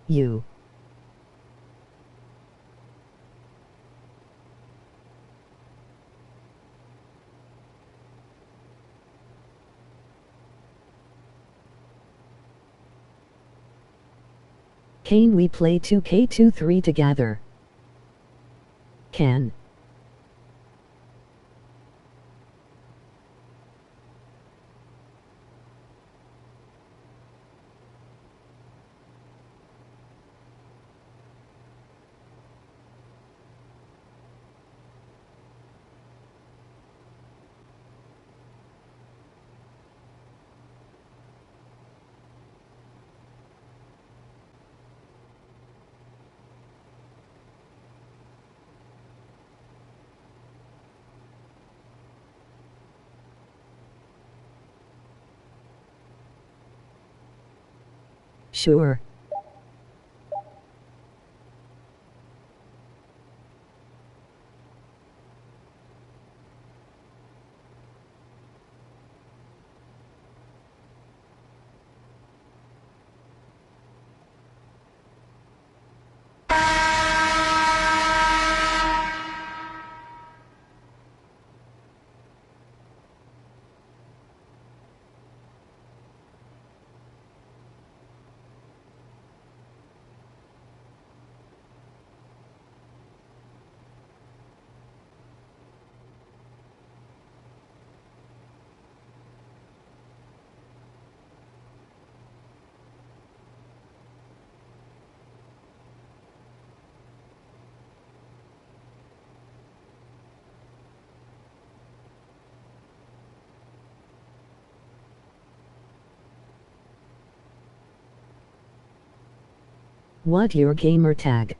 U. Can we play 2K23 together? Can. Sure. What your gamer tag?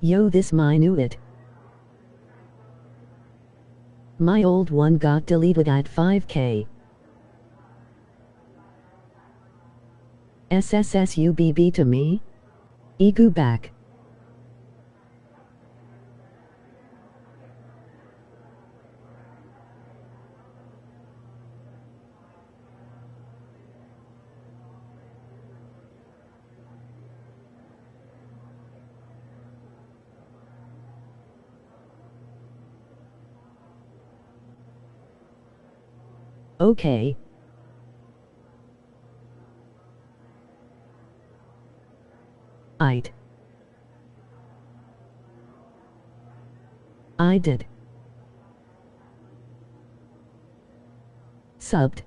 Yo, this my knew it. My old one got deleted at 5k. SSSUBB to me? Egu back. Okay. I did. Subbed.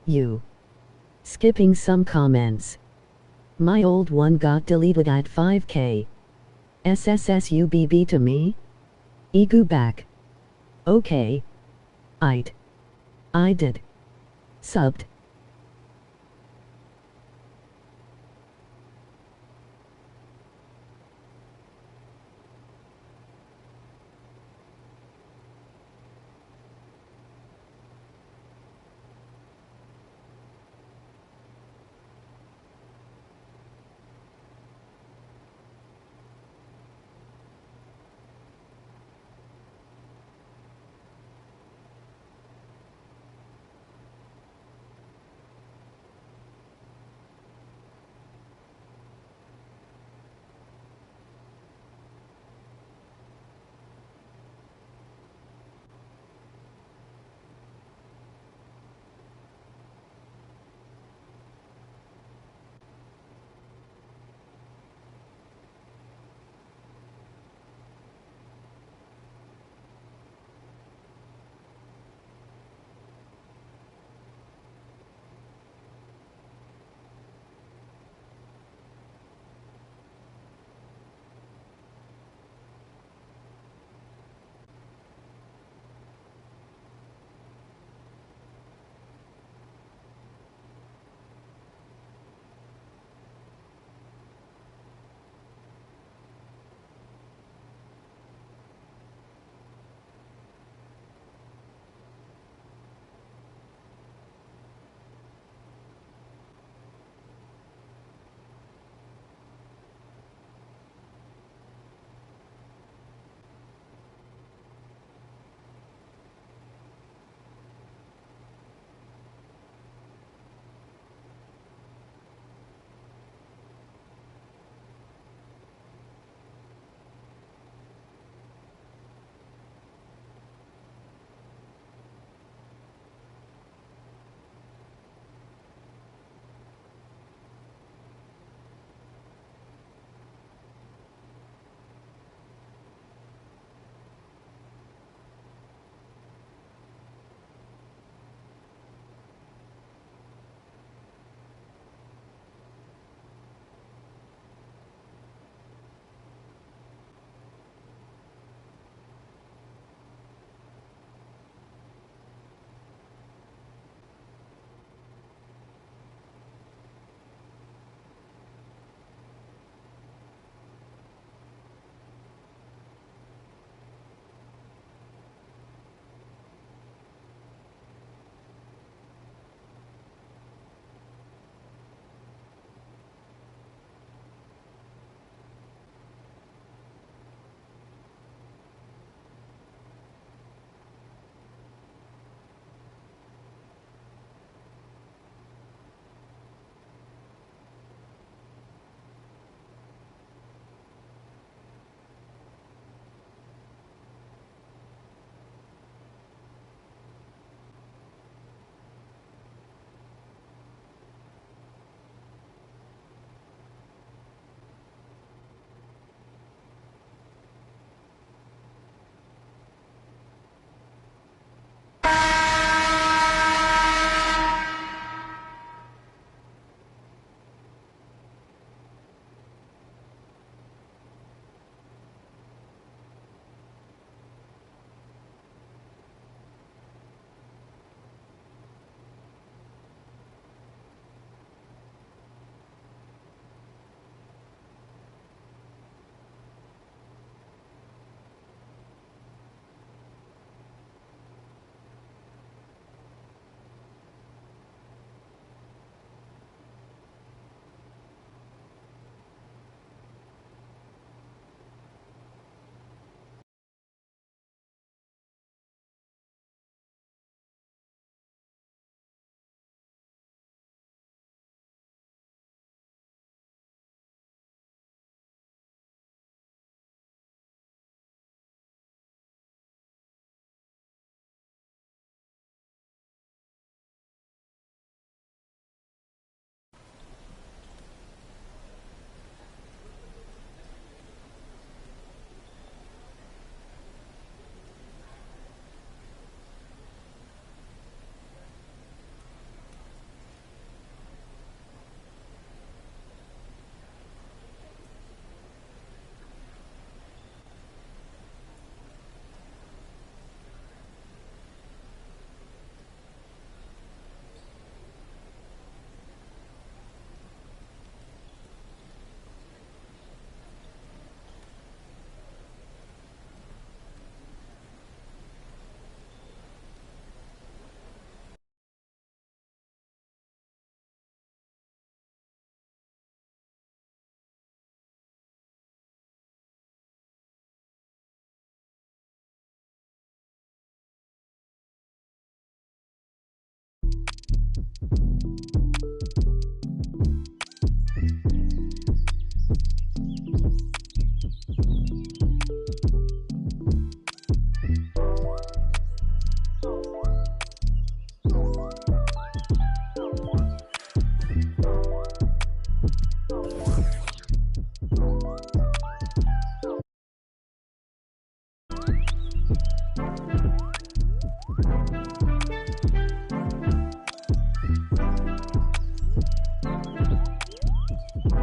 You. Skipping some comments. My old one got deleted at 5k. SSSUBB to me? Egu back. Okay. I did. Subbed.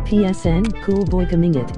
PSN, cool boy coming it.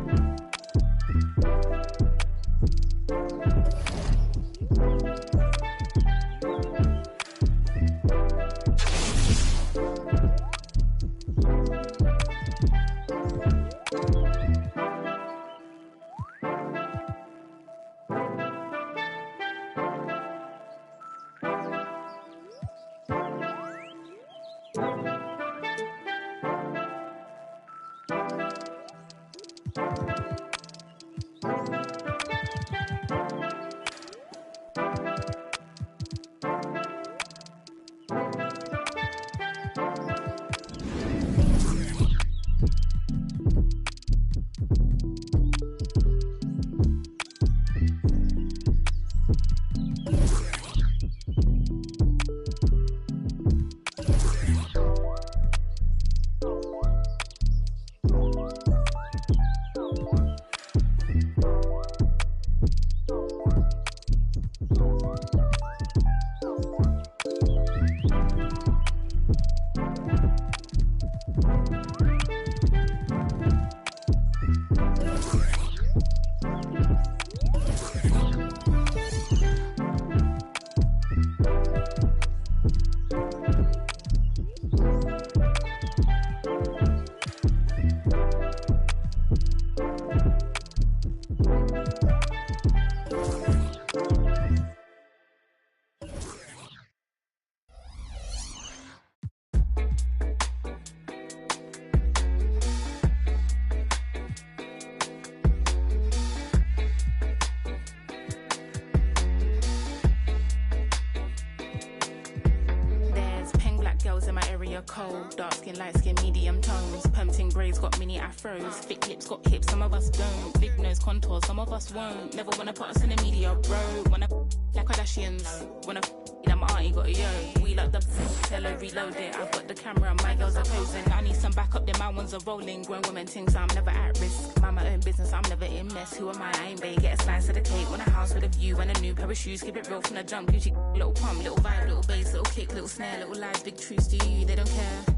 Girls in my area cold, dark skin, light skin, medium tones. Pumping braids got mini afros, thick lips got hips, some of us don't. Big nose contour, some of us won't. Never wanna put us in the media, bro. Wanna like Kardashians, wanna them auntie got a yo. We like the tell her reload it. I've got the camera, my girls are posing. I need some backup, then my ones are rolling. Grown women things, so I'm never at risk. Mind my own business, I'm never in mess. Who am I ain't bae, get a slice of the cake. Want a house with a view and a new pair of shoes. Keep it real from the jump, Gucci, little pump, little vibe, little bass, little kick, little snare, little lies, big truths. Do you? They don't care.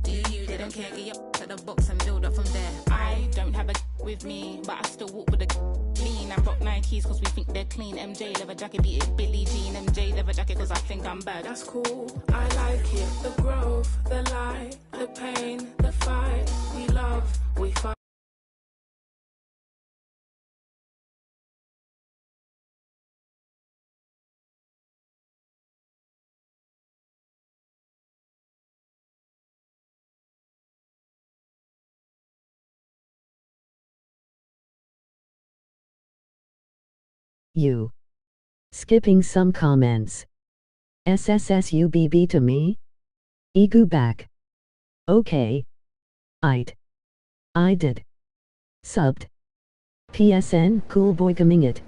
Do you? They don't care. Get your to the box and build up from there. I don't have a with me, but I still walk with a lean. I rock Nikes cause we think they're clean. MJ leather jacket, beat it Billie Jean. MJ leather jacket cause I think I'm bad. That's cool, I like it. The growth, the light, the pain, the fight. We love, we fight. You. Skipping some comments. SSSUBB to me? Egu back. Okay. I did. Subbed. PSN, cool boy coming it.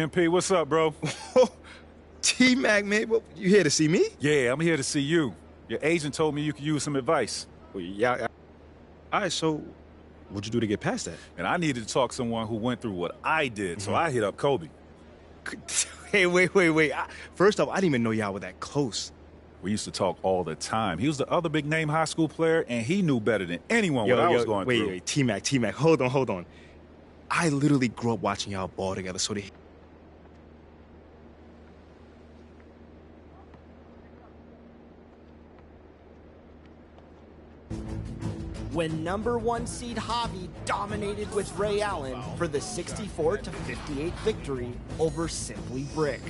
MP, what's up, bro? T-Mac, man, what, you here to see me? Yeah, I'm here to see you. Your agent told me you could use some advice. Well, yeah. All right, so what'd you do to get past that? And I needed to talk to someone who went through what I did, so I hit up Kobe. Hey, wait. First off, I didn't even know y'all were that close. We used to talk all the time. He was the other big-name high school player, and he knew better than anyone what I was going through. Wait, T-Mac, hold on. I literally grew up watching y'all ball together, so they... When number 1 seed Javi dominated with Ray Allen for the 64-58 victory over Simply Brick.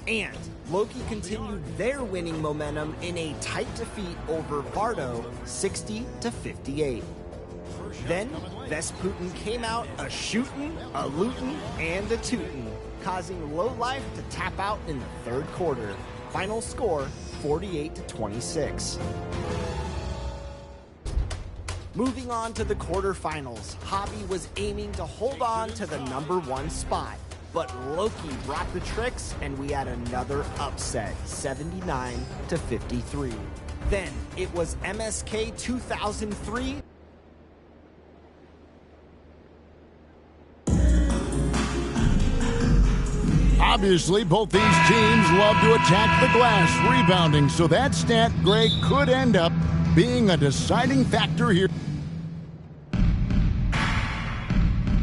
And Loki continued their winning momentum in a tight defeat over Vardo 60-58. Then Vesputin came out a shootin', a lootin', and a tootin', causing Low Life to tap out in the third quarter. Final score 48-26. Moving on to the quarterfinals, Javi was aiming to hold on to the number 1 spot, but Loki brought the tricks and we had another upset, 79-53. Then it was MSK 2003. Obviously, both these teams love to attack the glass, rebounding, so that stat, Greg, could end up being a deciding factor here.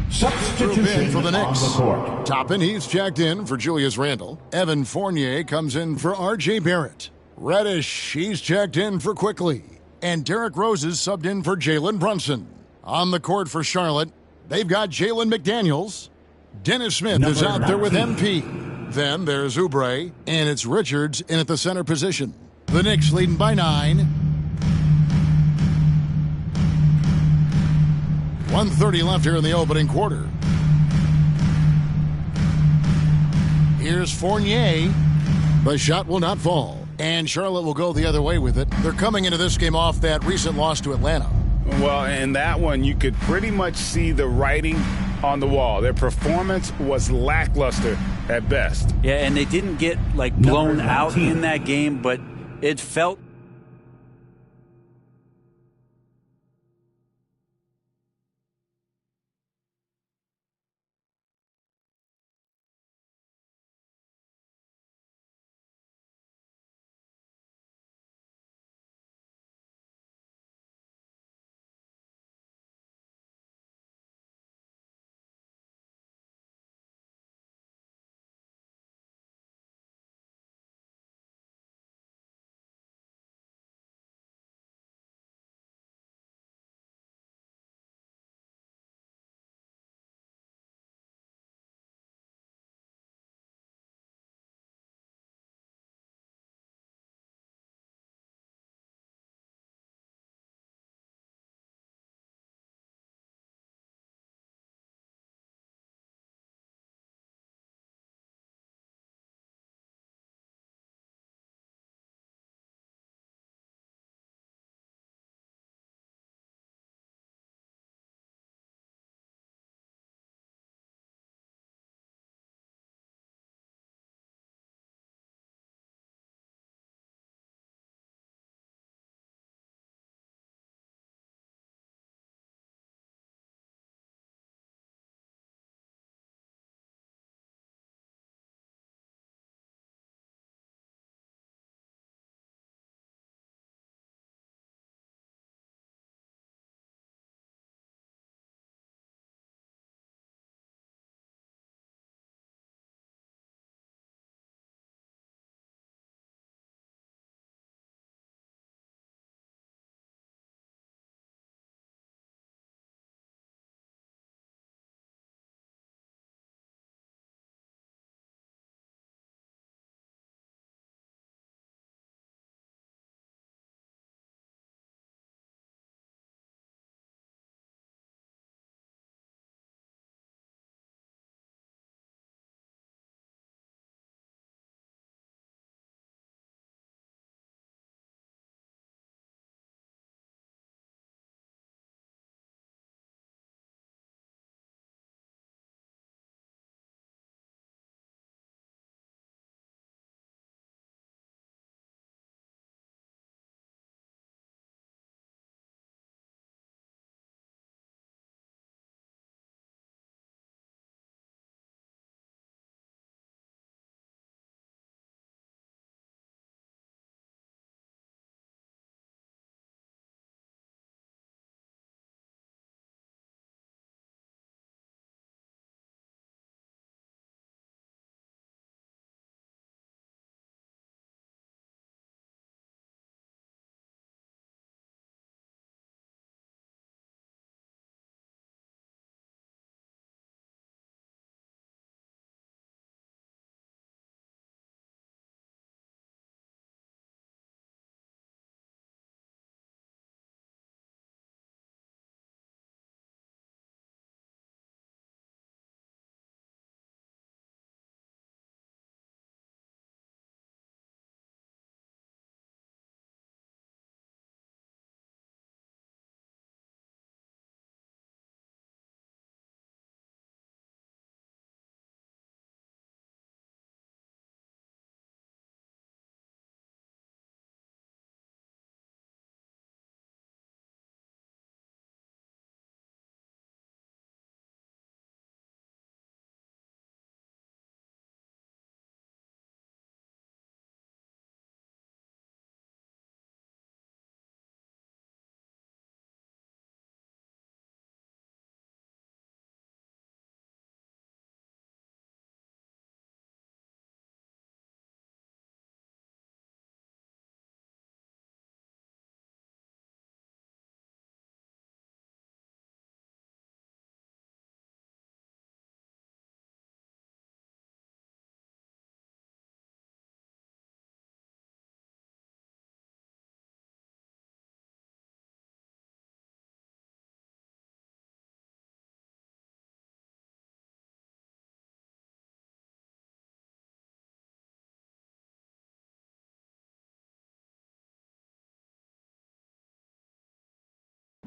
Substitution for the Knicks. on the court. Toppin, he's checked in for Julius Randle. Evan Fournier comes in for R.J. Barrett. Reddish, he's checked in for Quickly. And Derrick Rose is subbed in for Jalen Brunson. On the court for Charlotte, they've got Jalen McDaniels. Dennis Smith is out there with MP. Then there's Oubre, and it's Richards in at the center position. The Knicks leading by 9. 1:30 left here in the opening quarter. Here's Fournier. The shot will not fall, and Charlotte will go the other way with it. They're coming into this game off that recent loss to Atlanta. Well, in that one, you could pretty much see the writing on the wall. Their performance was lackluster at best. Yeah, and they didn't get blown out in that game, but it felt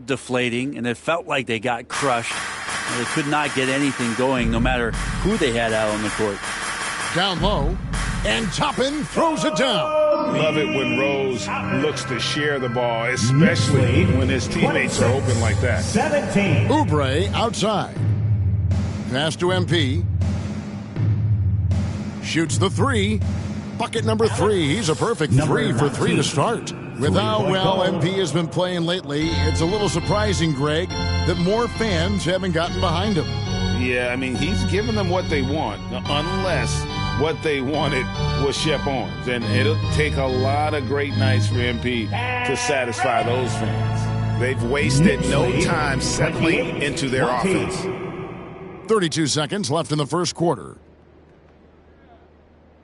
deflating, and it felt like they got crushed. They could not get anything going, no matter who they had out on the court. Down low, and Toppin throws it down. Love it when Rose looks to share the ball, especially when his teammates are open like that. 17. Oubre outside. Pass to MP. Shoots the three. Bucket number 3. He's a perfect 3 for 3 to start. With how well MP has been playing lately, it's a little surprising, Greg, that more fans haven't gotten behind him. Yeah, I mean, he's giving them what they want, unless what they wanted was Shep Owens. And it'll take a lot of great nights for MP to satisfy those fans. They've wasted no time settling into their offense. 32 seconds left in the first quarter.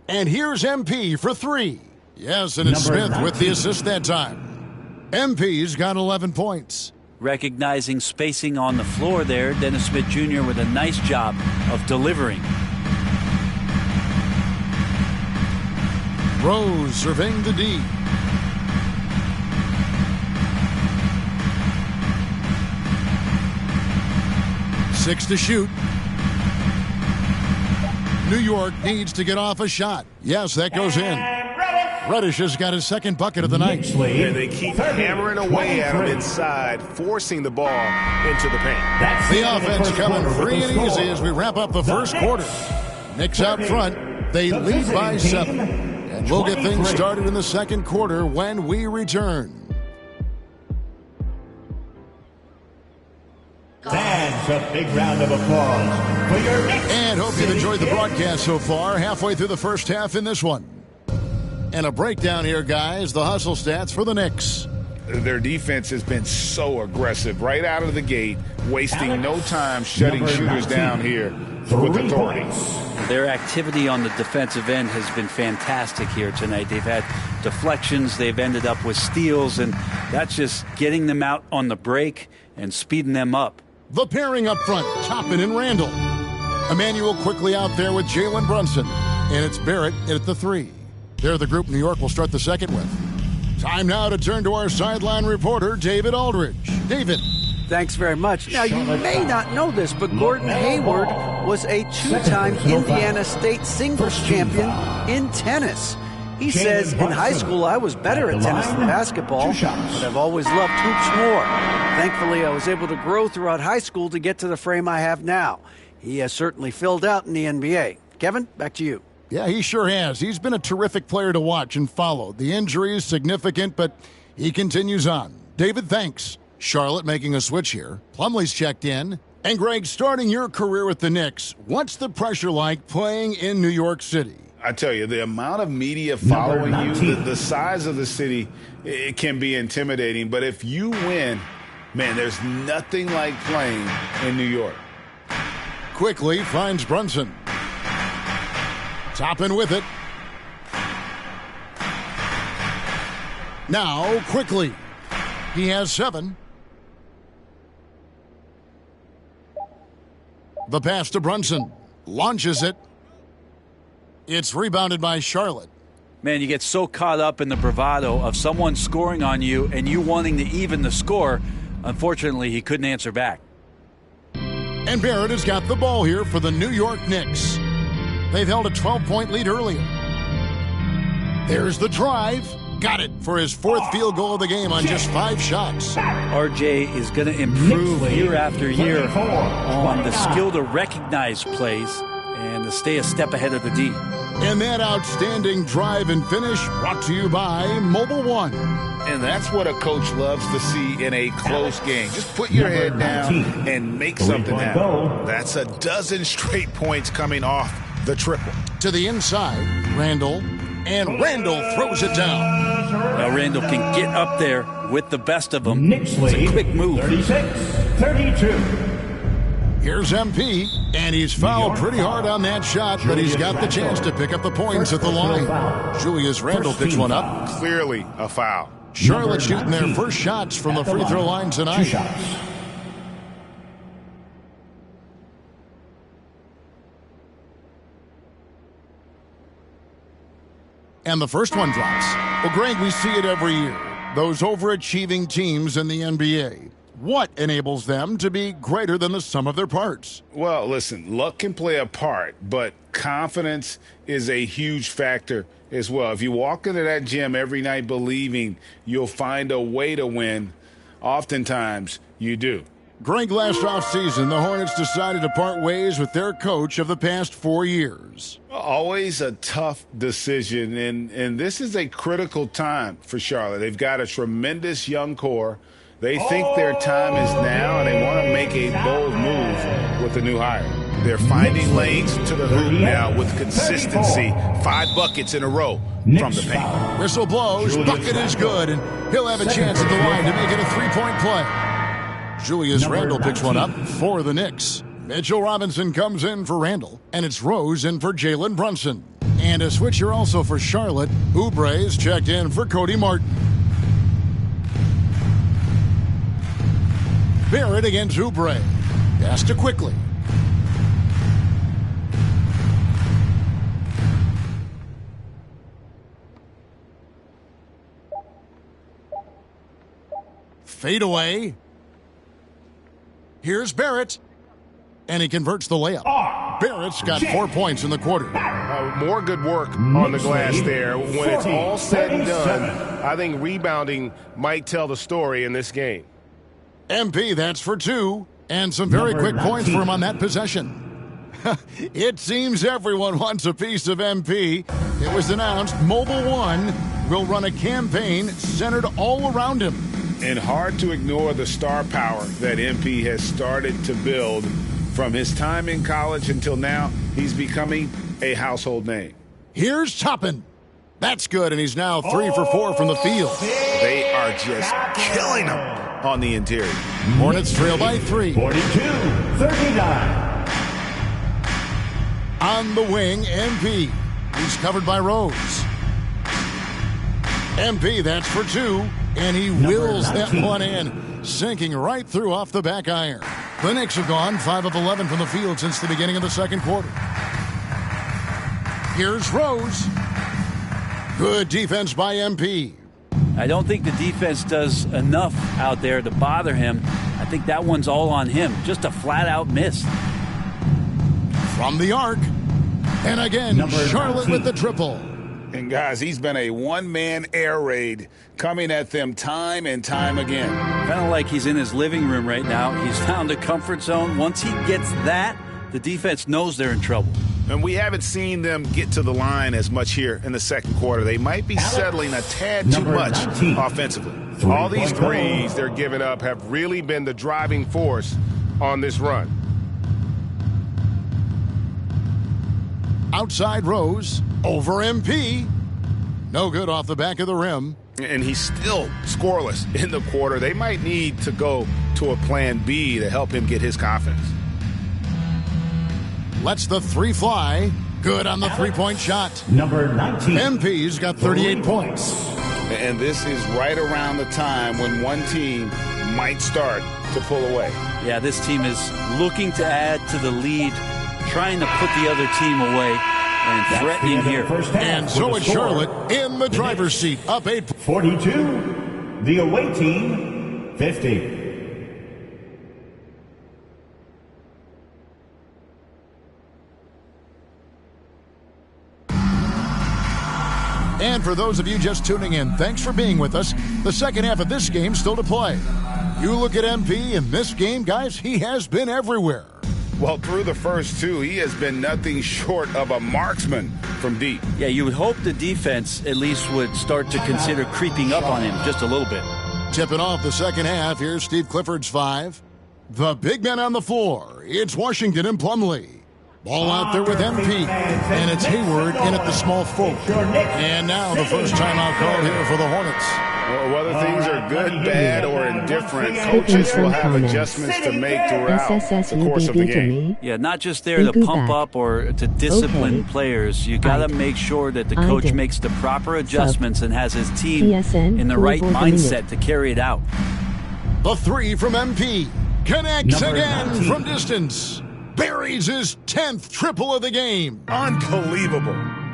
And here's MP for 3. Yes, and it's Smith with the assist that time. MP's got 11 points. Recognizing spacing on the floor there, Dennis Smith Jr. with a nice job of delivering. Rose surveying the D. Six to shoot. New York needs to get off a shot. Yes, that goes in. Reddish has got his second bucket of the night. Yeah, they keep hammering away at him inside, forcing the ball into the paint. The offense coming free and easy as we wrap up the first quarter. Knicks out front. They lead by 7. And we'll get things started in the second quarter when we return. Fans, a big round of applause for your Knicks. And hope you've enjoyed the broadcast so far. Halfway through the first half in this one. And a breakdown here, guys. The hustle stats for the Knicks. Their defense has been so aggressive right out of the gate, wasting no time shutting shooters down here with authority. Their activity on the defensive end has been fantastic here tonight. They've had deflections, they've ended up with steals, and that's just getting them out on the break and speeding them up. The pairing up front, Toppin and Randall. Emmanuel quickly out there with Jalen Brunson. And it's Barrett at the 3. They're the group New York will start the second with. Time now to turn to our sideline reporter, David Aldridge. David. Thanks very much. Now, you may not know this, but Gordon Hayward was a 2-time Indiana State singles champion in tennis. He says, in high school, I was better at tennis than basketball, but I've always loved hoops more. Thankfully, I was able to grow throughout high school to get to the frame I have now. He has certainly filled out in the NBA. Kevin, back to you. Yeah, he sure has. He's been a terrific player to watch and follow. The injury is significant, but he continues on. David, thanks. Charlotte making a switch here. Plumlee's checked in. And Greg, starting your career with the Knicks, what's the pressure like playing in New York City? I tell you, the amount of media following you, the size of the city, it can be intimidating. But if you win, man, there's nothing like playing in New York. Quickly finds Brunson. Toppin with it. Now, quickly. He has 7. The pass to Brunson. Launches it. It's rebounded by Charlotte. Man, you get so caught up in the bravado of someone scoring on you and you wanting to even the score. Unfortunately, he couldn't answer back. And Barrett has got the ball here for the New York Knicks. They've held a 12-point lead earlier. There's the drive. Got it for his 4th field goal of the game on just 5 shots. RJ is going to improve year after year on the skill to recognize plays and to stay a step ahead of the D. And that outstanding drive and finish brought to you by Mobile One. And that's what a coach loves to see in a close game. Just put your head down and make something happen. That's a dozen straight points coming off the triple. To the inside, Randall. And Randall throws it down. Now Randall can get up there with the best of them. It's a quick move. 36-32. Here's MP, and he's fouled pretty hard on that shot, but he's got the chance to pick up the points at the line. Julius Randle picks one up. Clearly a foul. Charlotte shooting their first shots from the free throw line tonight. And the first one drops. Well, Greg, we see it every year. Those overachieving teams in the NBA. What enables them to be greater than the sum of their parts? Well, listen, luck can play a part, but confidence is a huge factor as well. If you walk into that gym every night believing you'll find a way to win, oftentimes you do. Greg, last offseason, the Hornets decided to part ways with their coach of the past 4 years. Always a tough decision, and this is a critical time for Charlotte. They've got a tremendous young core. They think their time is now, and they want to make a bold move with the new hire. They're finding lanes to the hoop now with consistency. 5 buckets in a row from the paint. Whistle blows, bucket is good, and he'll have a chance at the line to make it a three-point play. Julius Randle picks one up for the Knicks. Mitchell Robinson comes in for Randle, and it's Rose in for Jalen Brunson. And a switcher also for Charlotte. Oubre is checked in for Cody Martin. Barrett against Oubre. Pass to Quickly. Fade away. Here's Barrett. And he converts the layup. Barrett's got 4 points in the quarter. More good work on the glass there. When it's all said and done, I think rebounding might tell the story in this game. MP, that's for 2. And some very quick points for him on that possession. It seems everyone wants a piece of MP. It was announced Mobile One will run a campaign centered all around him. And hard to ignore the star power that MP has started to build. From his time in college until now, he's becoming a household name. Here's Toppin. That's good, and he's now 3 for 4 from the field. They are just killing him on the interior. Hornets trail by 3. 42-39. On the wing, MP. He's covered by Rose. MP, that's for 2, and he wills that one in, sinking right through off the back iron. The Knicks have gone 5 of 11 from the field since the beginning of the second quarter. Here's Rose. Good defense by MP. I don't think the defense does enough out there to bother him. I think that one's all on him. Just a flat-out miss. From the arc. And again, Charlotte with the triple. And guys, he's been a one-man air raid coming at them time and time again. Kind of like he's in his living room right now. He's found a comfort zone. Once he gets that, the defense knows they're in trouble. And we haven't seen them get to the line as much here in the second quarter. They might be settling a tad too much offensively. All these threes they're giving up have really been the driving force on this run. Outside Rose, over MP. No good off the back of the rim. And he's still scoreless in the quarter. They might need to go to a plan B to help him get his confidence. Lets the 3 fly. Good on the three-point shot. Number 19. MP's got 38 points. And this is right around the time when one team might start to pull away. Yeah, this team is looking to add to the lead, trying to put the other team away, and threatening here. And so is Charlotte in the driver's seat, up 8. 42. The away team, 50. And for those of you just tuning in, thanks for being with us. The second half of this game still to play. You look at MP in this game, guys, he has been everywhere. Well, through the first 2, he has been nothing short of a marksman from deep. Yeah, you would hope the defense at least would start to consider creeping up on him just a little bit. Tipping off the second half, here's Steve Clifford's 5. The big men on the floor, it's Washington and Plumlee. Ball out there with MP, and it's Hayward in at the small forward. And now the first timeout called here for the Hornets. Well, whether things are good, bad, or indifferent, coaches will have adjustments to make throughout the course of the game. Yeah, not just there to pump up or to discipline players. You got to make sure that the coach makes the proper adjustments and has his team in the right mindset to carry it out. The 3 from MP connects again from distance. Buries his 10th triple of the game. Unbelievable.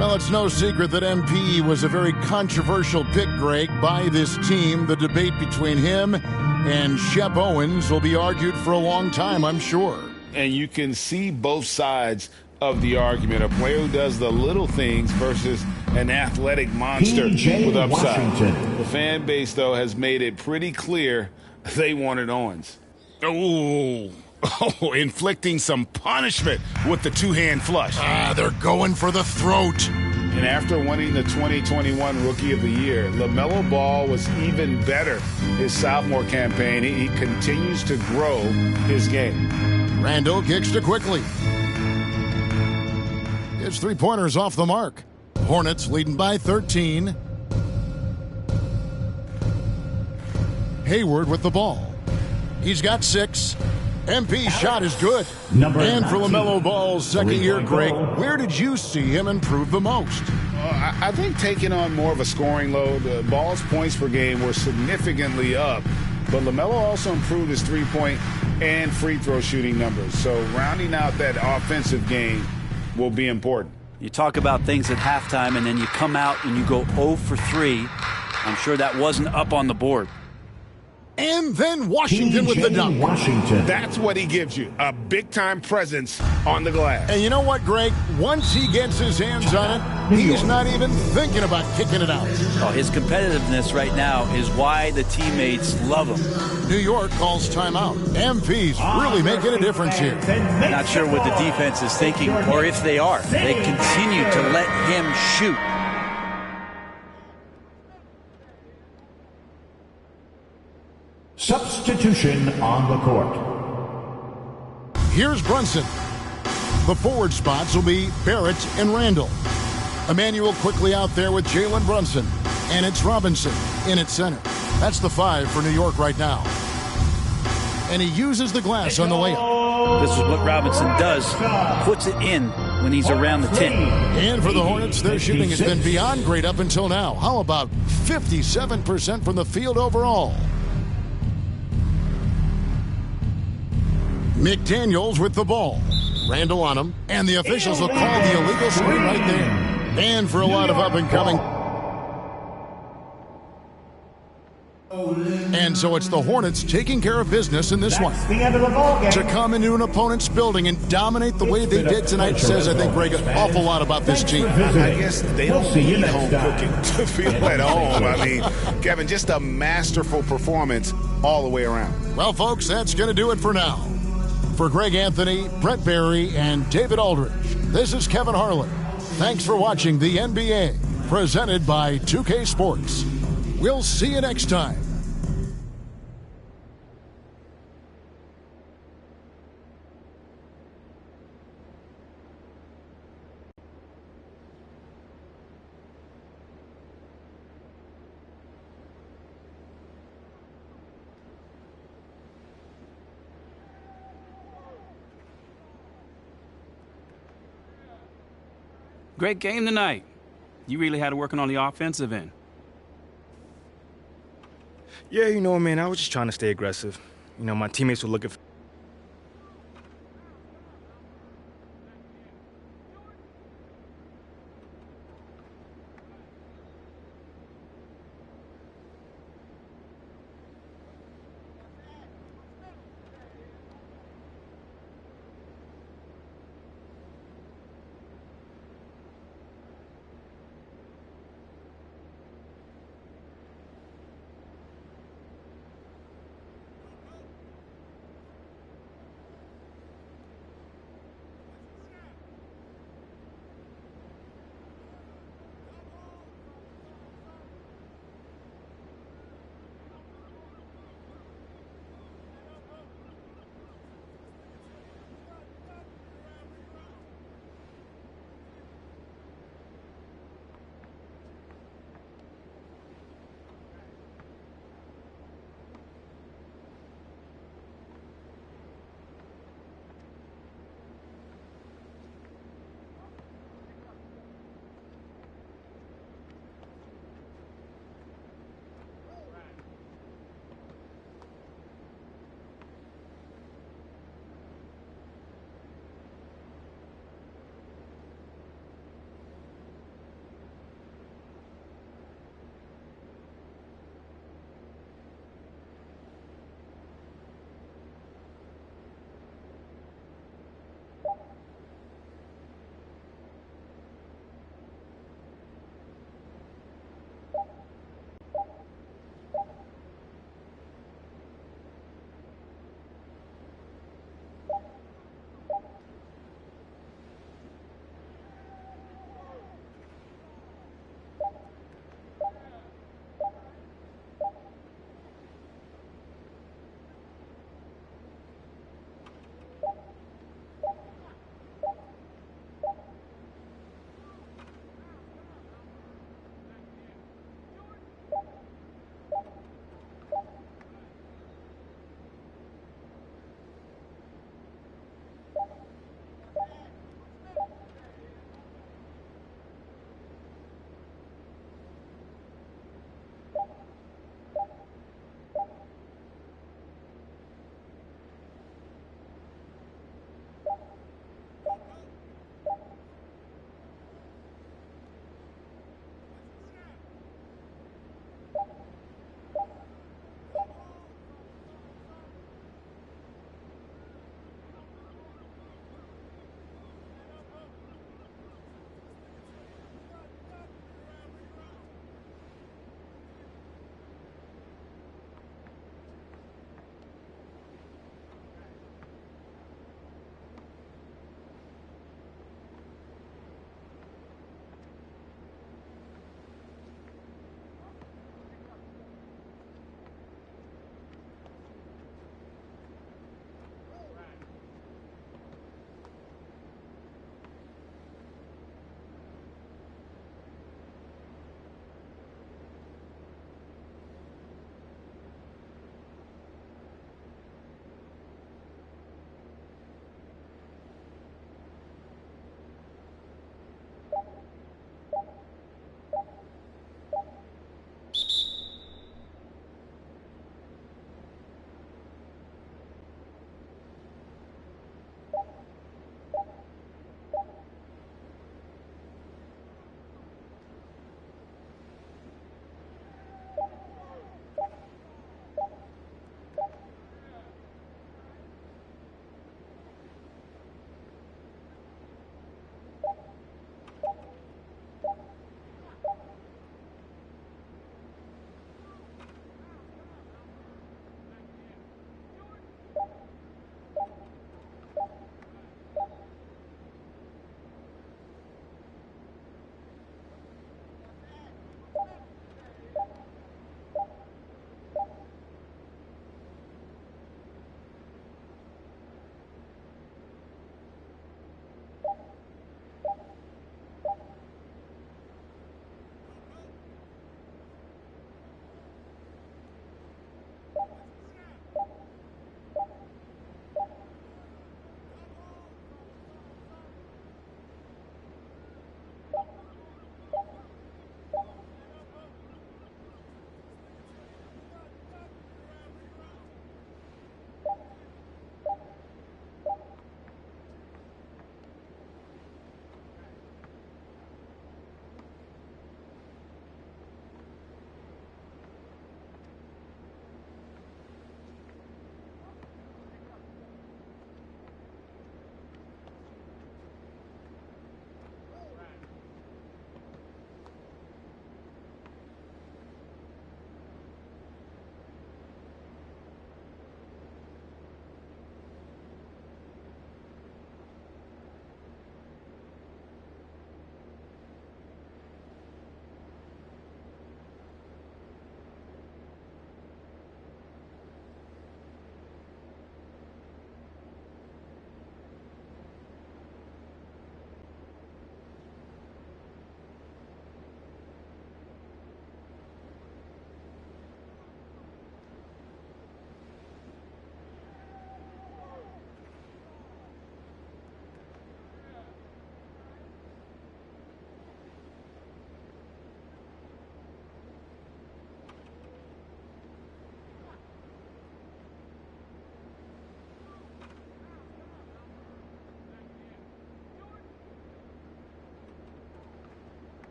Well, it's no secret that MP was a very controversial pick, Greg, by this team. The debate between him and Shep Owens will be argued for a long time, I'm sure. And you can see both sides of the argument. A player who does the little things versus an athletic monster with upside. Washington. The fan base, though, has made it pretty clear they wanted Owens. Oh, inflicting some punishment with the two-hand flush. They're going for the throat. And after winning the 2021 Rookie of the Year, LaMelo Ball was even better his sophomore campaign. He continues to grow his game. Randall kicks to Quickly. His three-pointers off the mark. Hornets leading by 13. Hayward with the ball. He's got 6. MP's shot is good. And for LaMelo Ball's second year, Greg, where did you see him improve the most? I think taking on more of a scoring load. Ball's points per game were significantly up, but LaMelo also improved his three-point and free throw shooting numbers. So rounding out that offensive game will be important. You talk about things at halftime, and then you come out and you go 0 for 3. I'm sure that wasn't up on the board. And then Washington with the dunk. Washington. That's what he gives you, a big-time presence on the glass. And you know what, Greg? Once he gets his hands on it, he's not even thinking about kicking it out. Oh, his competitiveness right now is why the teammates love him. New York calls timeout. MP's really making a difference here. Not sure what the defense is thinking, or if they are. They continue to let him shoot. Substitution on the court. Here's Brunson. The forward spots will be Barrett and Randall. Emmanuel quickly out there with Jalen Brunson. And it's Robinson in at center. That's the 5 for New York right now. And he uses the glass on the layup. This is what Robinson does. Puts it in when he's around the 10. And for the Hornets, their shooting has been beyond great up until now. How about 57% from the field overall? McDaniels with the ball. Randall on him. And the officials will call the illegal screen right there. And for a lot of up-and-coming. And so it's the Hornets taking care of business in this one. The end of the ball game. To come into an opponent's building and dominate the way they did tonight says, I think, Greg, an awful lot about this team. I guess they don't need home cooking to feel at home. I mean, Kevin, just a masterful performance all the way around. Well, folks, that's going to do it for now. For Greg Anthony, Brett Barry, and David Aldridge, this is Kevin Harlan. Thanks for watching the NBA, presented by 2K Sports. We'll see you next time. Great game tonight. You really had it working on the offensive end. Yeah, you know, man, I was just trying to stay aggressive. You know, my teammates were looking for...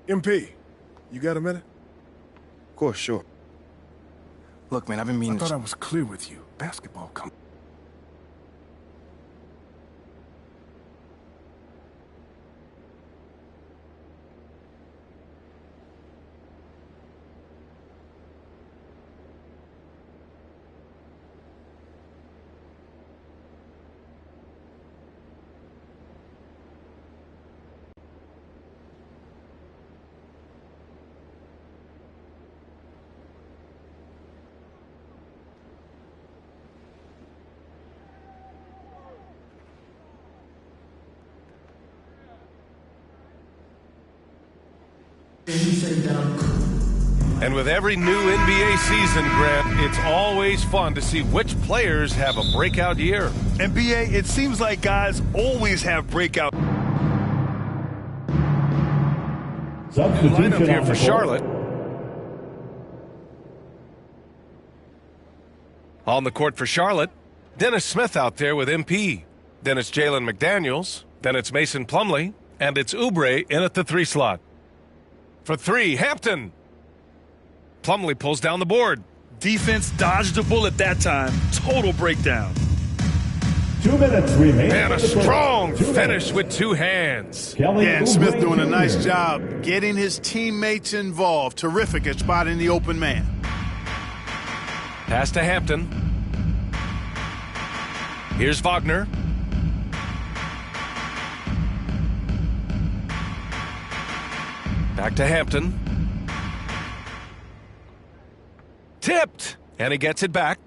MP, you got a minute? Of course, sure. Look, man, I've been meaning I thought I was clear with you. Basketball come. And with every new NBA season, Grant, it's always fun to see which players have a breakout year. NBA, it seems like guys always have breakout. New lineup here for Charlotte. On the court for Charlotte, Dennis Smith out there with MP. Then it's Jalen McDaniels. Then it's Mason Plumlee. And it's Oubre in at the 3 slot. For 3, Hampton. Plumlee pulls down the board. Defense dodged a bullet that time. Total breakdown. 2 minutes remaining. And a strong finish with 2 hands. Yeah, and Smith doing a nice job getting his teammates involved. Terrific at spotting the open man. Pass to Hampton. Here's Wagner. Back to Hampton. Tipped. And he gets it back.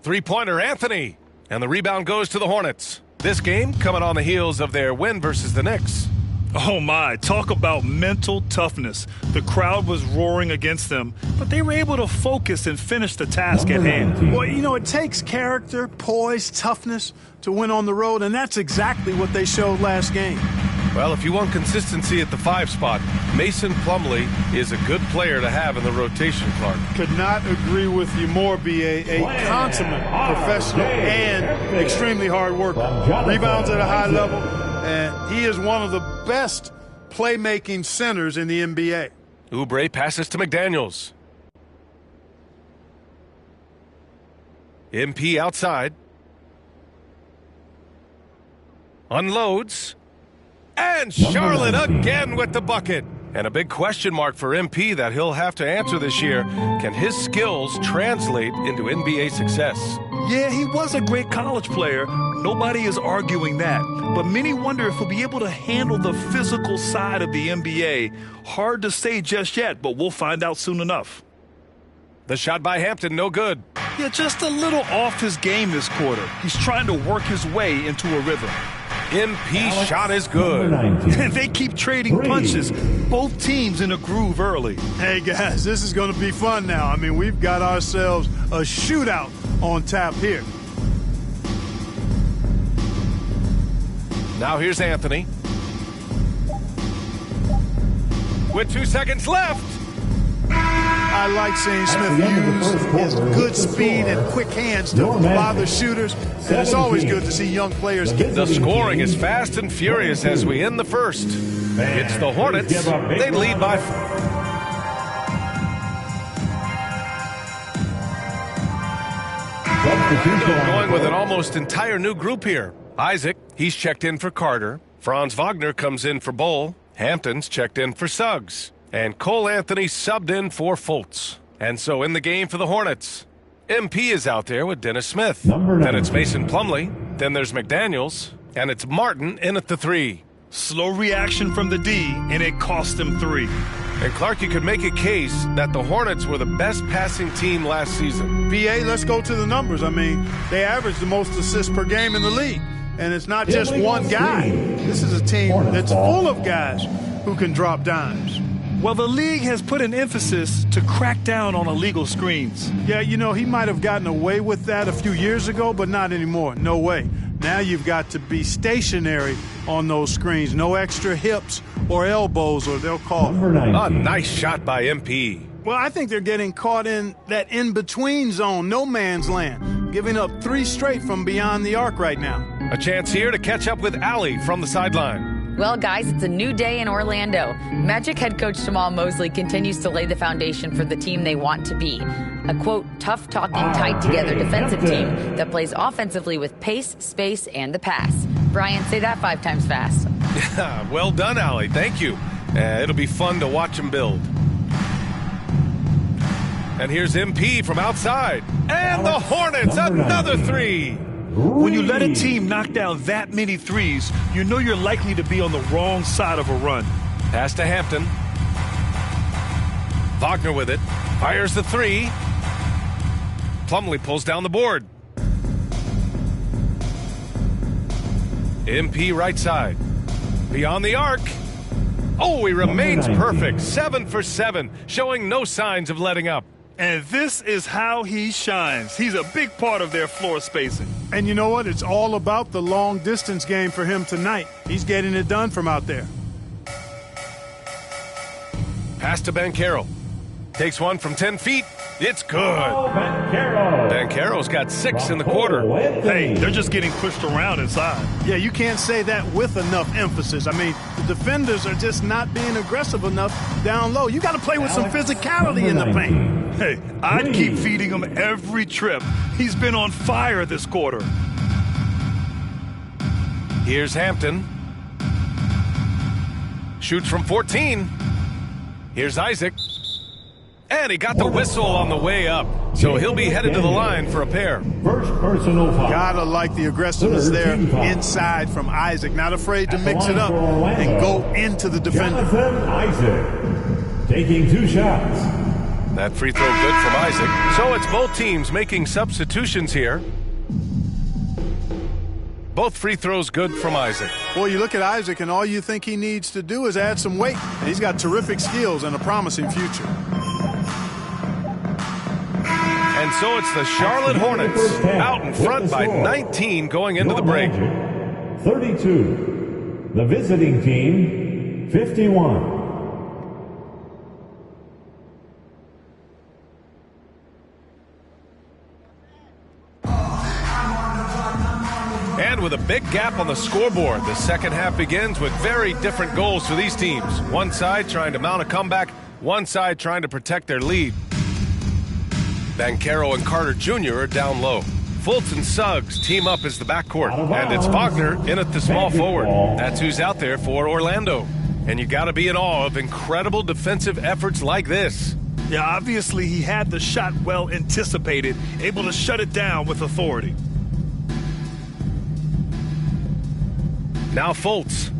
3-pointer, Anthony. And the rebound goes to the Hornets. This game coming on the heels of their win versus the Knicks. Oh my, talk about mental toughness. The crowd was roaring against them, but they were able to focus and finish the task at hand. Well, you know, it takes character, poise, toughness to win on the road, and that's exactly what they showed last game. Well, if you want consistency at the 5 spot, Mason Plumlee is a good player to have in the rotation, Clark. Could not agree with you more, B.A. A consummate professional and extremely hard worker. Rebounds at a high level, and he is one of the best playmaking centers in the NBA. Oubre passes to McDaniels. MP outside. Unloads. And Charlotte again with the bucket. And a big question mark for MP that he'll have to answer this year. Can his skills translate into NBA success? Yeah, he was a great college player. Nobody is arguing that. But many wonder if he'll be able to handle the physical side of the NBA. Hard to say just yet, but we'll find out soon enough. The shot by Hampton, no good. Yeah, just a little off his game this quarter. He's trying to work his way into a rhythm. MP shot is good. And they keep trading punches. Both teams in a groove early. Hey, guys, this is going to be fun now. I mean, we've got ourselves a shootout on tap here. Now here's Anthony. With 2 seconds left. I like seeing Smith use his good speed and quick hands to bother shooters, and it's always good to see young players get the scoring is fast and furious as we end the first. It's the Hornets. They lead by 4. Going with an almost entire new group here. Isaac, he's checked in for Carter. Franz Wagner comes in for Bull. Hampton's checked in for Suggs. And Cole Anthony subbed in for Fultz. And so in the game for the Hornets, MP is out there with Dennis Smith. Then it's Mason Plumlee. Then there's McDaniels. And it's Martin in at the 3. Slow reaction from the D, and it cost them 3. And Clark, you could make a case that the Hornets were the best passing team last season. BA, let's go to the numbers. I mean, they averaged the most assists per game in the league. And it's not just one guy. This is a team that's full of guys who can drop dimes. Well, the league has put an emphasis to crack down on illegal screens. Yeah, you know, he might have gotten away with that a few years ago, but not anymore. No way. Now you've got to be stationary on those screens. No extra hips or elbows, or they'll call it. A nice shot by MP. Well, I think they're getting caught in that in-between zone, no man's land, giving up 3 straight from beyond the arc right now. A chance here to catch up with Allie from the sideline. Well, guys, it's a new day in Orlando. Magic head coach Jamal Mosley continues to lay the foundation for the team they want to be. A, quote, tough-talking, tied-together defensive team that plays offensively with pace, space, and the pass. Brian, say that 5 times fast. Well done, Allie. Thank you. It'll be fun to watch him build. And here's MP from outside. And the Hornets, another 3. When you let a team knock down that many threes, you know you're likely to be on the wrong side of a run. Pass to Hampton. Wagner with it. Fires the 3. Plumlee pulls down the board. MP right side. Beyond the arc. Oh, he remains perfect. 7 for 7, showing no signs of letting up. And this is how he shines. He's a big part of their floor spacing. And you know what? It's all about the long-distance game for him tonight. He's getting it done from out there. Pass to Banchero. Takes one from 10 feet. It's good. Banchero's got 6 in the quarter. Hey, they're just getting pushed around inside. Yeah, you can't say that with enough emphasis. I mean, the defenders are just not being aggressive enough down low. You got to play with some physicality in the paint. Hey, I'd keep feeding him every trip. He's been on fire this quarter. Here's Hampton. Shoots from 14. Here's Isaac. And he got the whistle on the way up. So he'll be headed to the line for a pair. First personal foul. Gotta like the aggressiveness there inside from Isaac. Not afraid to mix it up and go into the defender. Jonathan Isaac taking 2 shots. That free throw good from Isaac. So it's both teams making substitutions here. Both free throws good from Isaac. Boy, you look at Isaac and all you think he needs to do is add some weight. And he's got terrific skills and a promising future. And so it's the Charlotte Hornets out in front by 19 going into the break. 32. The visiting team, 51. And with a big gap on the scoreboard, the second half begins with very different goals for these teams. One side trying to mount a comeback, one side trying to protect their lead. Banchero and Carter Jr. are down low. Fultz and Suggs team up as the backcourt. And it's Wagner in at the small forward. That's who's out there for Orlando. And you got to be in awe of incredible defensive efforts like this. Yeah, obviously he had the shot well anticipated, able to shut it down with authority. Now Fultz.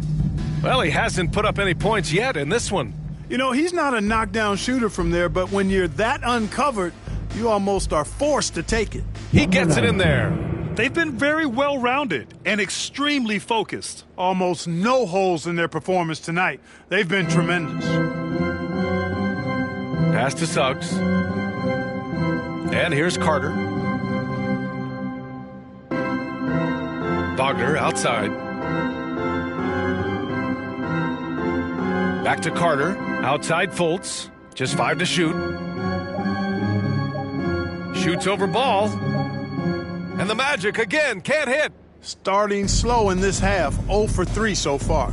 Well, he hasn't put up any points yet in this one. You know, he's not a knockdown shooter from there, but when you're that uncovered, you almost are forced to take it. He gets it in there. They've been very well-rounded and extremely focused. Almost no holes in their performance tonight. They've been tremendous. Pass to Suggs. And here's Carter. Wagner outside. Back to Carter. Outside Fultz. Just 5 to shoot. Shoots over ball. And the Magic again can't hit. Starting slow in this half, 0 for 3 so far.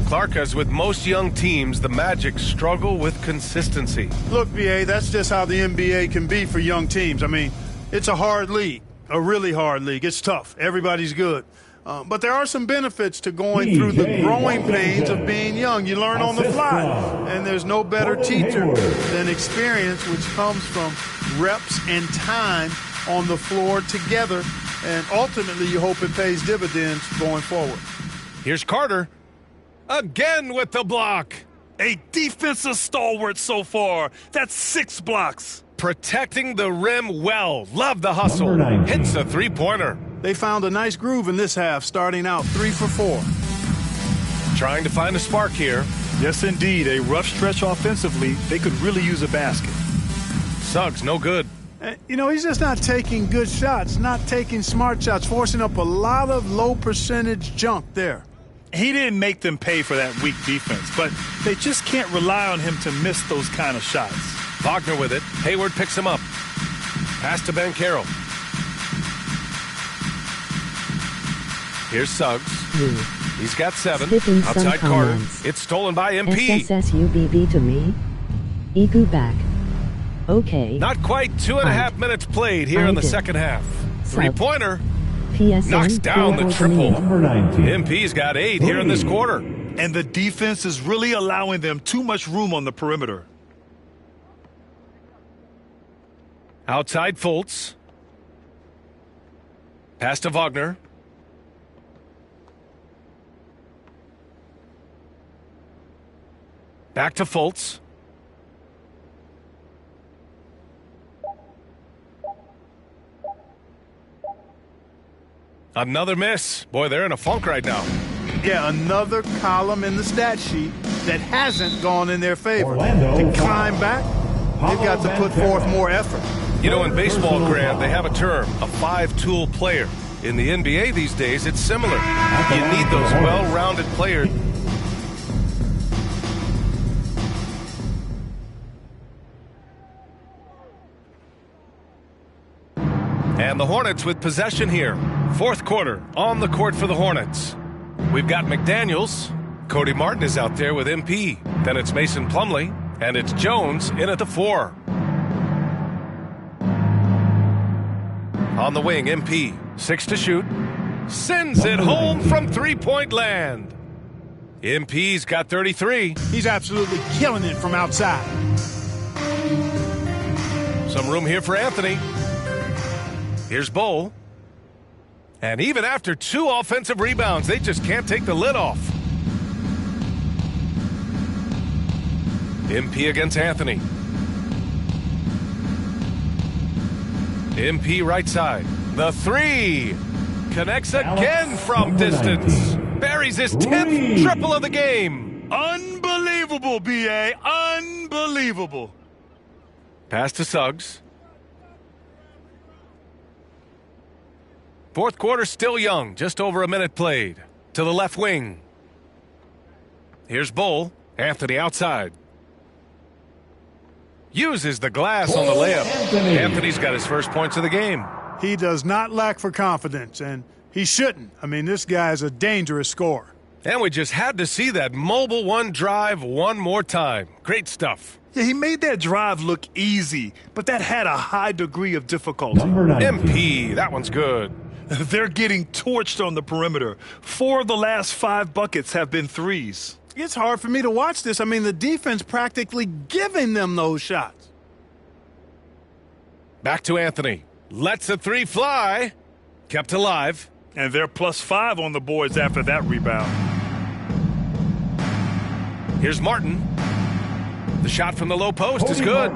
Clark, as with most young teams, the Magic struggle with consistency. Look, BA, that's just how the NBA can be for young teams. I mean, it's a hard league, a really hard league. It's tough. Everybody's good. But there are some benefits to going through the growing pains of being young. You learn on the fly. And there's no better teacher than experience, which comes from reps and time on the floor together. And ultimately, you hope it pays dividends going forward. Here's Carter. Again with the block. A defensive stalwart so far. That's 6 blocks. Protecting the rim well. Love the hustle. Hits a three-pointer. They found a nice groove in this half, starting out 3 for 4. Trying to find a spark here. Yes, indeed. A rough stretch offensively. They could really use a basket. Suggs, no good. You know, he's just not taking good shots, not taking smart shots, forcing up a lot of low-percentage junk there. He didn't make them pay for that weak defense, but they just can't rely on him to miss those kind of shots. Wagner with it. Hayward picks him up. Pass to Banchero. Here's Suggs. He's got 7. Skipping some Outside Carter. comments. It's stolen by MP. SSSUBB to me. Igu back. Okay. Not quite 2.5 minutes played here in the second half. Three-pointer. PSN Knocks down the triple. Number 19. MP's got 8 here in this quarter. And the defense is really allowing them too much room on the perimeter. Outside Fultz. Pass to Wagner. Back to Fultz. Another miss. Boy, they're in a funk right now. Yeah, another column in the stat sheet that hasn't gone in their favor. Orlando, to climb back, they've got to put forth more effort. You know, in baseball, Grant, they have a term, a 5-tool player. In the NBA these days, it's similar. You need those well-rounded players. And the Hornets with possession here. Fourth quarter on the court for the Hornets. We've got McDaniels. Cody Martin is out there with MP. Then it's Mason Plumlee. And it's Jones in at the 4. On the wing, MP. 6 to shoot. Sends it home from three-point land. MP's got 33. He's absolutely killing it from outside. Some room here for Anthony. Here's Bowl. And even after 2 offensive rebounds, they just can't take the lid off. MP against Anthony. MP right side. The 3. Connects again from distance. Buries his 10th triple of the game. Unbelievable, B.A. Unbelievable. Pass to Suggs. Fourth quarter still young. Just over a minute played. To the left wing. Here's Bowl. Anthony outside. Uses the glass on the layup. Anthony's got his first points of the game. He does not lack for confidence, and he shouldn't. I mean, this guy is a dangerous scorer. And we just had to see that mobile one drive one more time. Great stuff. Yeah, he made that drive look easy, but that had a high degree of difficulty. MP, that one's good. They're getting torched on the perimeter. 4 of the last 5 buckets have been threes. It's hard for me to watch this. I mean, the defense practically giving them those shots. Back to Anthony. Lets a 3 fly. Kept alive. And they're +5 on the boards after that rebound. Here's Martin. The shot from the low post is good.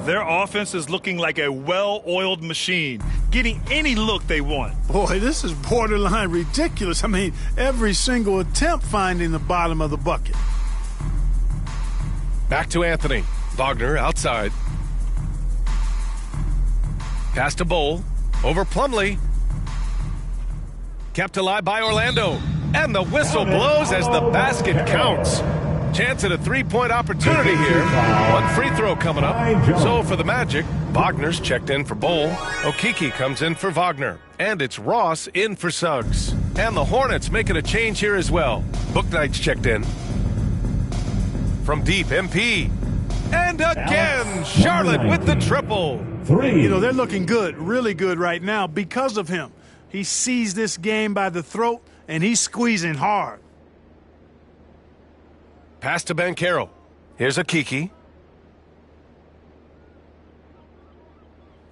Their offense is looking like a well-oiled machine, getting any look they want. Boy, this is borderline ridiculous. I mean, every single attempt finding the bottom of the bucket. Back to Anthony. Wagner outside. Pass to Bowl. Over Plumlee. Kept alive by Orlando. And the whistle blows as the basket counts. Chance at a 3-point opportunity here. One free throw coming up. So for the Magic, Wagner's checked in for Bowl. Okeke comes in for Wagner. And it's Ross in for Suggs. And the Hornets making a change here as well. Bouknight's checked in. From deep, MP. And again, Charlotte with the triple. 3. You know, they're looking good, really good right now because of him. He sees this game by the throat, and he's squeezing hard. Pass to Banchero. Here's Okeke.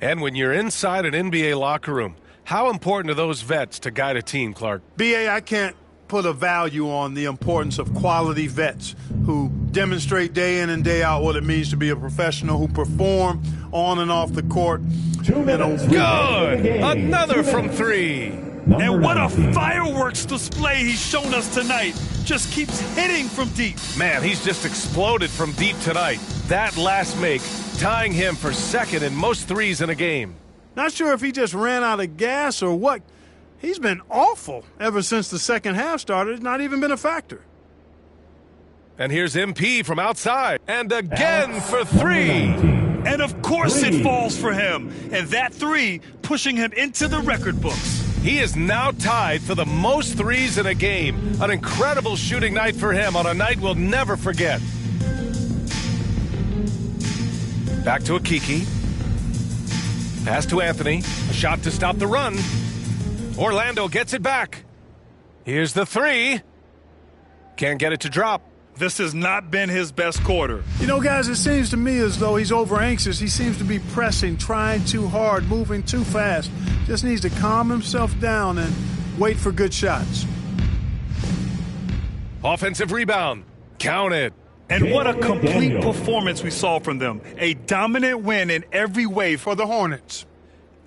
And when you're inside an NBA locker room, how important are those vets to guide a team, Clark? B.A., I can't put a value on the importance of quality vets who demonstrate day in and day out what it means to be a professional, who perform on and off the court. 2 minutes. Good! Another from 3. And what a fireworks display he's shown us tonight. Just keeps hitting from deep. Man, he's just exploded from deep tonight. That last make, tying him for second in most threes in a game. Not sure if he just ran out of gas or what. He's been awful ever since the second half started. It's not even been a factor. And here's MP from outside. And again for 3. And of course it falls for him. And that 3 pushing him into the record books. He is now tied for the most threes in a game. An incredible shooting night for him on a night we'll never forget. Back to Akiki. Pass to Anthony. A shot to stop the run. Orlando gets it back. Here's the three. Can't get it to drop. This has not been his best quarter. You know, guys, it seems to me as though he's over anxious. He seems to be pressing, trying too hard, moving too fast. Just needs to calm himself down and wait for good shots. Offensive rebound. Count it. And what a complete performance we saw from them. A dominant win in every way for the Hornets.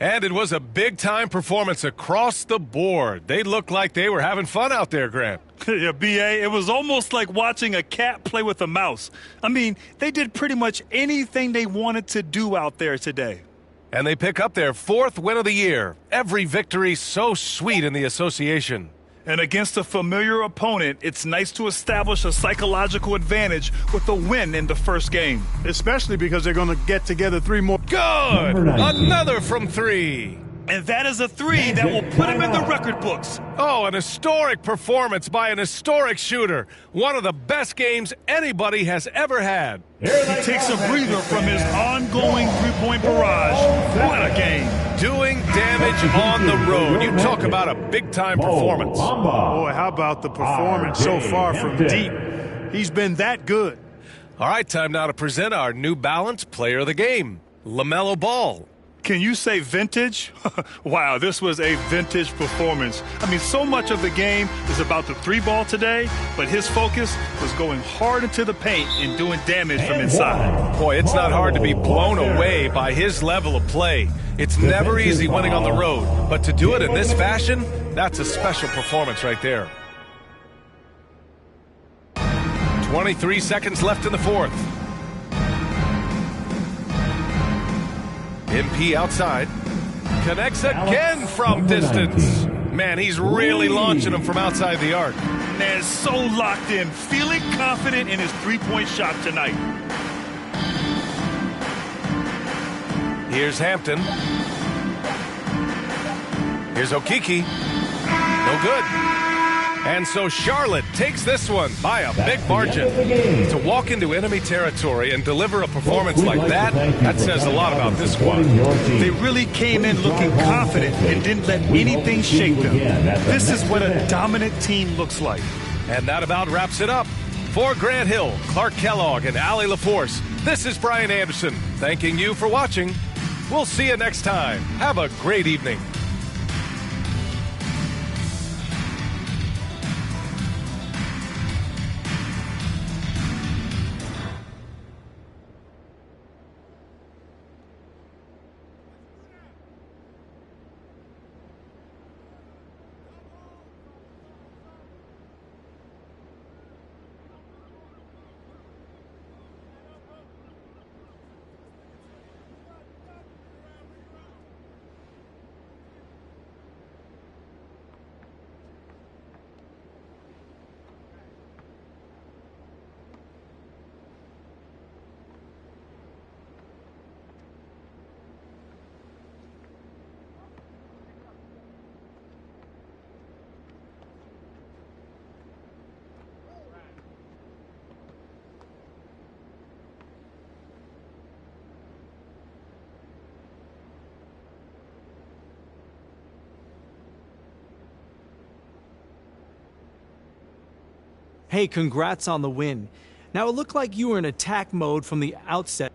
And it was a big-time performance across the board. They looked like they were having fun out there, Grant. Yeah, B.A., it was almost like watching a cat play with a mouse. I mean, they did pretty much anything they wanted to do out there today. And they pick up their 4th win of the year. Every victory so sweet in the association. And against a familiar opponent, it's nice to establish a psychological advantage with a win in the first game. Especially because they're going to get together 3 more. Good! Another from 3. And that is a 3 that will put him in the record books. Oh, an historic performance by an historic shooter. One of the best games anybody has ever had. He takes a breather from his ongoing three-point barrage. What a game. Doing damage on the road. You talk about a big-time performance. Boy, how about the performance so far from deep? He's been that good. All right, time now to present our New Balance Player of the Game, LaMelo Ball. Can you say vintage? Wow, this was a vintage performance. I mean, so much of the game is about the 3-ball today, but his focus was going hard into the paint and doing damage from inside. Boy, it's not hard to be blown away by his level of play. It's never easy winning on the road, but to do it in this fashion, that's a special performance right there. 23 seconds left in the 4th. MP outside. Connects again from distance. Man, he's really launching him from outside the arc. Man, so locked in, feeling confident in his three-point shot tonight. Here's Hampton. Here's Okiki. No good. And so Charlotte takes this one by a big margin. To walk into enemy territory and deliver a performance like that, that says a lot about this squad. They really came in looking confident and didn't let anything shake them. This is what a dominant team looks like. And that about wraps it up. For Grant Hill, Clark Kellogg, and Allie LaForce, this is Brian Anderson, thanking you for watching. We'll see you next time. Have a great evening. Hey, congrats on the win. Now, it looked like you were in attack mode from the outset.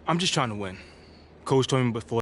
I'm just trying to win. Coach told me before